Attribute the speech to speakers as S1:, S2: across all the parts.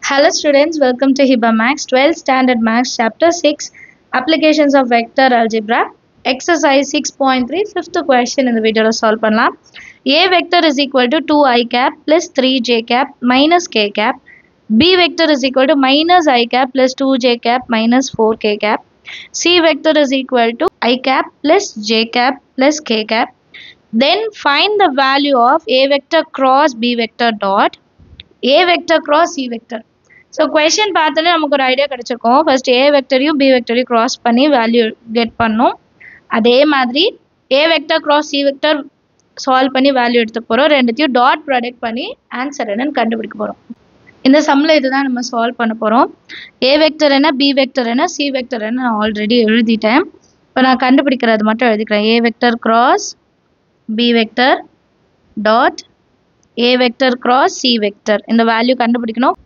S1: Hello students, welcome to Hiba Max 12th Standard Max Chapter 6 Applications of Vector Algebra Exercise 6.3 5th question in the video solve பண்ணலாம். A vector is equal to 2i cap plus 3j cap minus k cap. B vector is equal to minus I cap plus 2j cap minus 4k cap. C vector is equal to I cap plus j cap plus k cap. Then find the value of A vector cross B vector dot A vector cross C vector. So question பார்த்தாலே நமக்கு ஒரு idea கிடச்சிருக்கும். First ஏ வெக்டரையும் B வெக்டரையும் cross பண்ணி value get பண்ணோம். அதே மாதிரி ஏ vector cross C vector solve பண்ணி value எடுத்துக்க போகிறோம். ரெண்டுத்தையும் டாட் ப்ராடக்ட் பண்ணி ஆன்சர் என்னன்னு கண்டுபிடிக்க போகிறோம். இந்த சம்மில் இதுதான் நம்ம சால்வ் பண்ண போகிறோம். ஏ வெக்டர் என்ன, பி வெக்டர் என்ன, சி வெக்டர் என்ன நான் ஆல்ரெடி எழுதிட்டேன். இப்போ நான் கண்டுபிடிக்கிறது மட்டும் எழுதிக்கிறேன். A vector cross B vector dot A vector cross C vector. இந்த வேல்யூ கண்டுபிடிக்கணும்.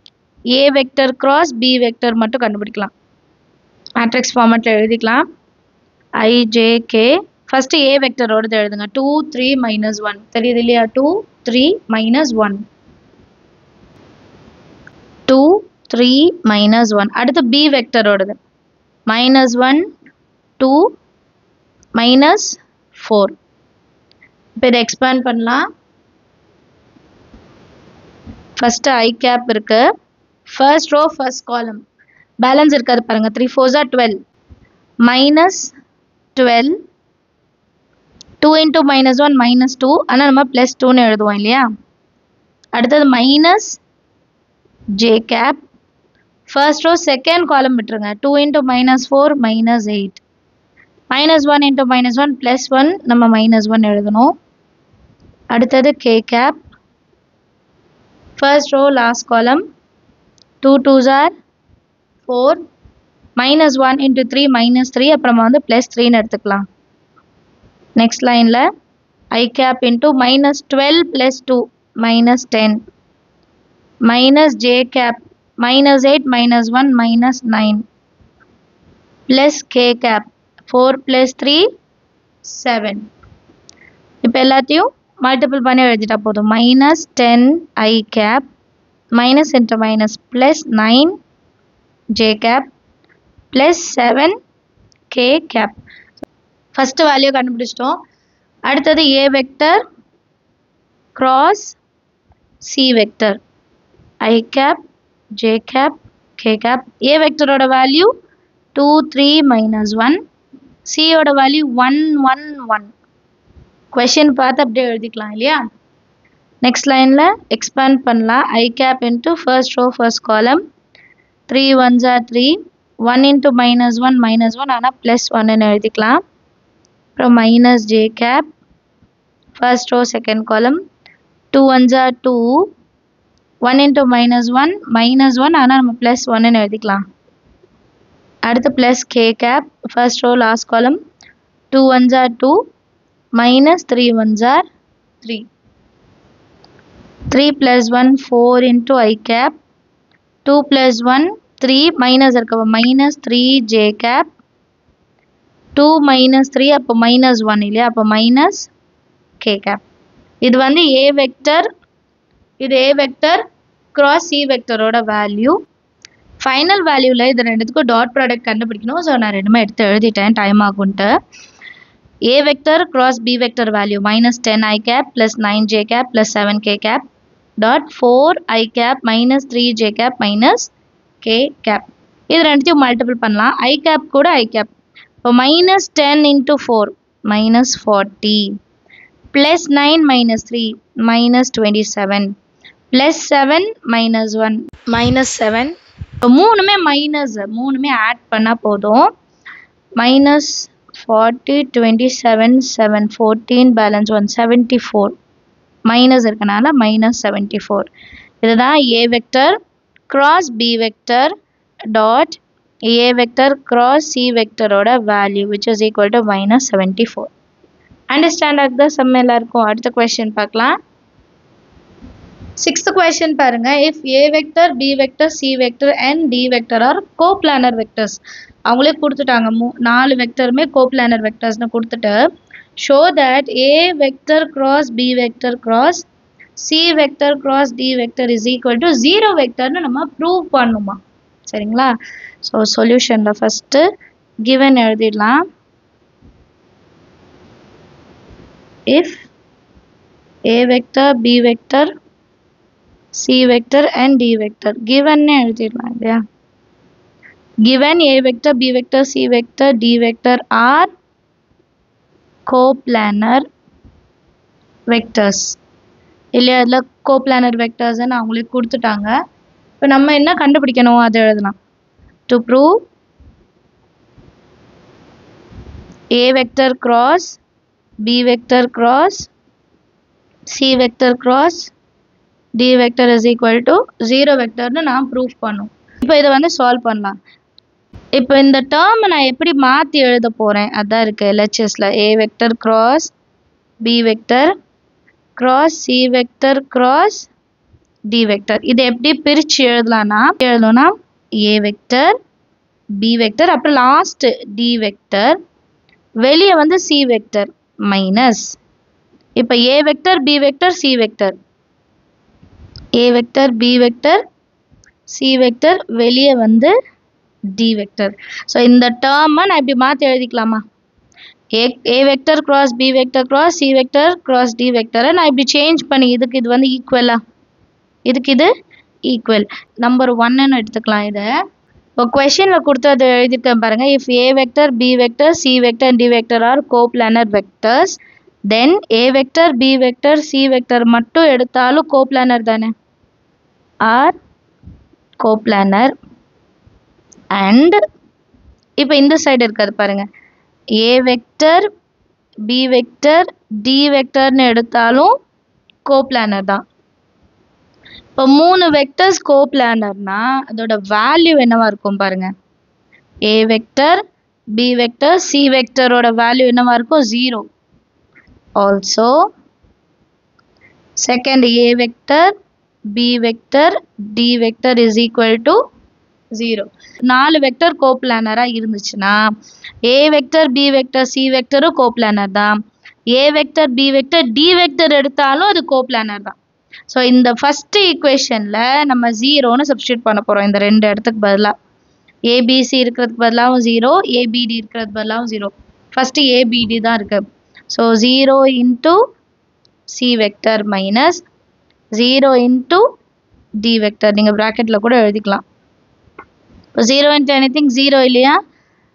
S1: A vector cross B vector மட்டும் கண்டுபிடிக்கலாம். மேட்ரிக்ஸ் ஃபார்மேட்டில் எழுதிக்கலாம். I, J, K. First A வெக்டரோடது எழுதுங்க. 2, 3, -1. தெரியுது இல்லையா? 2, 3, -1. 2, 3, -1. அடுத்து B வெக்டரோடது. -1, 2, -4. இப்போ இதை எக்ஸ்பேண்ட் பண்ணலாம். ஃபர்ஸ்ட் I cap இருக்கு. First row, first column. Balance இருக்காது பாருங்க. 3 4s are 12. Minus 12. 2 into -1 -2. ஆனால் நம்ம plus 2ன்னு எழுதுவோம் இல்லையா? அடுத்தது minus j cap. First row, second column விட்டுருங்க. 2 into -4 -8. -1 into -1 +1. நம்ம -1 எழுதணும். அடுத்தது k cap. First row, last column. 2 2s are 4. -1 into 3 -3. அப்புறமா வந்து +3ன்னு எடுத்துக்கலாம். நெக்ஸ்ட் லைனில் I cap into -12 + 2 -10. minus j cap -8 -1 -9 plus k cap 4 + 3 7. இப்போ எல்லாத்தையும் மல்டிபிள் பண்ணி எழுதிட்டா போதும். -10 I cap minus into minus plus 9 j cap plus 7 k cap. First value கண்டுபிடிச்சிட்டோம். அடுத்தது A vector cross C vector. I cap j cap k cap. A வெக்டரோட value 2 3 -1. C ஓட value 1 1 1. Question பார்த்து அப்படியே எழுதிக்கலாம் இல்லையா? நெக்ஸ்ட் லைனில் எக்ஸ்பேண்ட் பண்ணலாம். I cap into first row, first column. 3 1s are 3. 1 into -1 -1. ஆனால் +1ன்னு எழுதிக்கலாம். அப்புறம் minus j cap. First row, second column. 2 1s are 2. 1 into -1 -1. ஆனால் நம்ம +1ன்னு எழுதிக்கலாம். அடுத்து plus k cap. First row, last column. 2 1s are 2. -3 1s are 3. 3 + 1 4 into I cap. 2 + 1 3 minus இருக்க -3 j cap. 2 -3 அப்போ -1 இல்லையா? அப்போ minus k cap. இது வந்து A வெக்டர், இது A வெக்டர் cross C வெக்டரோட வேல்யூ. ஃபைனல் வேல்யூவில் இது ரெண்டுத்துக்கும் டாட் ப்ராடக்ட் கண்டுபிடிக்கணும். ஸோ நான் ரெண்டுமே எடுத்து எழுதிட்டேன், time ஆகுன்ட்டு. A vector cross B vector value -10 I cap plus 9 j cap plus 7 k cap dot 4 I cap minus 3 j cap minus k cap. இது ரெண்டுத்தையும் மல்டிபிள் பண்ணலாம். I cap கூட I cap. இப்போ -10 into 4 -40 plus 9 -3 -27 plus 7 -1 -7. இப்போ மூணுமே மூணுமே add பண்ணால் போதும். -40 27 7 14 பேலன்ஸ் 1 74 மைனஸ் இருக்கனால -74. இதுதான் A vector cross B vector dot A vector cross C வெக்டரோட value which is equal to -74. Understand ஆகுதா சம் எல்லாருக்கும்? அடுத்த கொஸ்டின் பார்க்கலாம். 6th question பாருங்க. if A vector, B vector, C vector and D vector are coplanar vectors. அவங்களே கொடுத்துட்டாங்க. 4 வெக்டருமே coplanar வெக்டர்ஸ்னு கொடுத்துட்டு show that A vector cross B vector cross C vector cross D vector is equal to 0 vectorனு நம்ம prove பண்ணுமா சரிங்களா so solutionல first given எழுதிடலாம் if A vector B vector C vector and D vector given எழுதிடலாம் இல்லையா given A vector B vector C vector D vector are coplanar vectors இல்லையா அதில் coplanar vectors அவங்களே கொடுத்துட்டாங்க இப்போ நம்ம என்ன கண்டுபிடிக்கணும் அதை எழுதலாம் to prove A vector cross B vector cross C vector cross D vector is equal to 0 vectorனு நான் prove பண்ணும் இப்போ இதை வந்து சால்வ் பண்ணலாம் இப்போ இந்த டேர்மை நான் எப்படி மாற்றி எழுத போகிறேன் அதான் இருக்குது LHSல A vector cross B vector cross C vector cross D vector இதை எப்படி பிரித்து எழுதணும்னா A vector B vector அப்புறம் லாஸ்ட் D vector வெளியே வந்து C vector மைனஸ் இப்போ A vector B vector C vector A vector B vector C vector வெளியே வந்து D vector ஸோ இந்த டேர்மை நான் இப்படி மாற்றி எழுதிக்கலாமா A vector cross B vector cross C vector cross D vector நான் இப்படி சேஞ்ச் பண்ணி இதுக்கு இது வந்து ஈக்குவலா இதுக்கு இது ஈக்குவல் நம்பர் 1ன்னு எடுத்துக்கலாம் இதை இப்போ கொஷனில் கொடுத்து அதை எழுதியிருக்கேன் பாருங்கள் if A vector B vector C vector and D vector are coplanar vectors then A vector B vector C vector மட்டும் எடுத்தாலும் coplanar தானே are coplanar and இப்போ இந்த சைடு இருக்கிறது பாருங்க A vector B vector D vectorனு எடுத்தாலும் coplanar தான் இப்போ 3 vectors coplanar-னா அதோட வேல்யூ என்னவா இருக்கும் பாருங்க A vector B vector C vector-ஓட வேல்யூ என்னவா இருக்கும் 0 also second A vector B vector D vector is equal to 0 4 vector கோப்ளானரா இருந்துச்சுன்னா A vector B vector C vector coplanar தான் A vector B vector D vector எடுத்தாலும் அது coplanar தான் so இந்த first ஈக்குவேஷன்ல நம்ம 0ன்னு சப்ஸ்டியூட் பண்ண போறோம் இந்த ரெண்டு இடத்துக்கு பதிலாக ABC இருக்கிறதுக்கு பதிலாகவும் 0 ABD இருக்கிறதுக்கு பதிலாகவும் 0 ஃபர்ஸ்ட் ABD தான் இருக்கு so 0 into C vector minus 0 into D vector நீங்கள் ப்ராக்கெட்டில் கூட எழுதிக்கலாம் இப்போ 0 into anything 0 இல்லையா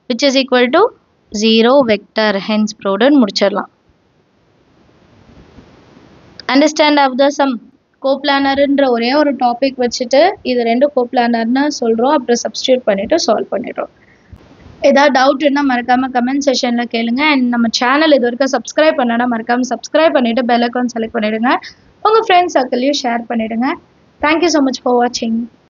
S1: which is equal to 0 vector hence proved understand of the sum கோப்ளானர்ன்ற ஒரே ஒரு டாபிக் வச்சுட்டு இது ரெண்டு கோப்ளானர்னு சொல்கிறோம் அப்புறம் சப்ஸ்டியூட் பண்ணிவிட்டு சால்வ் பண்ணிடுறோம் ஏதாவது டவுட் இருந்தால் மறக்காமல் கமெண்ட் செஷனில் கேளுங்க அண்ட் நம்ம சேனல் இது வரைக்கும் சப்ஸ்கிரைப் பண்ணனா மறக்காமல் சப்ஸ்கிரைப் பண்ணிவிட்டு பெல் ஐக்கான் செலக்ட் பண்ணிவிடுங்க உங்கள் ஃப்ரெண்ட்ஸ் சர்க்கிளையும் ஷேர் பண்ணிவிடுங்க தேங்க்யூ ஸோ மச் ஃபார் வாட்சிங்